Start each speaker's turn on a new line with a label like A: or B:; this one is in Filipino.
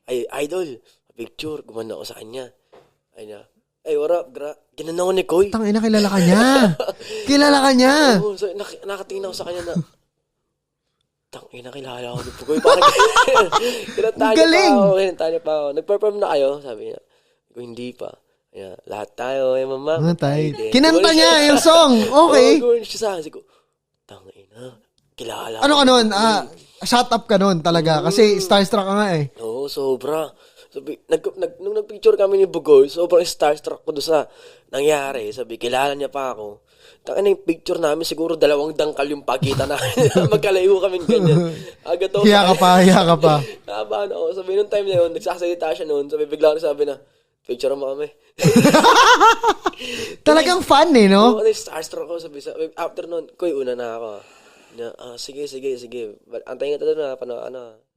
A: ay, idol, picture, gumanda ako sa kanya. Ay na, ay, what up, ginanda ko ni Koy.
B: Tangina, kilala ka niya. Kilala ka niya.
A: Oo, so, nakatingin ako sa kanya na, tangina, kilala ko ni Koy. Parang kinanta niya pa ako. Nag-perform na kayo, sabi niya. Ko, hindi pa. Ayan, lahat tayo, mama.
B: Kinanta niya yung song. Okay.
A: Oo, siya sa akin. Ko, tangina, kilala
B: Ano ka nun? Shut up ka nun talaga. Kasi starstruck ka nga eh.
A: Oo, sobra. Sabi, nung nag-picture kami ni Bugoy, sobrang starstruck ko doon sa nangyari. Sabi, kilala niya pa ako. Taka na yung picture namin, siguro 2 dangkal yung pagkita na. Magkalayo kami ganyan.
B: Hiya ka pa.
A: Nabahan ako. Sabi, nung time na yun, nagsasalita siya noon. Sabi, bigla ko sabi na, picture mo kami.
B: Talagang fun eh, no?
A: Oo, starstruck ako. Sabi, after noon, Koy, una na ako. Sige. Antayin ka doon na, ano.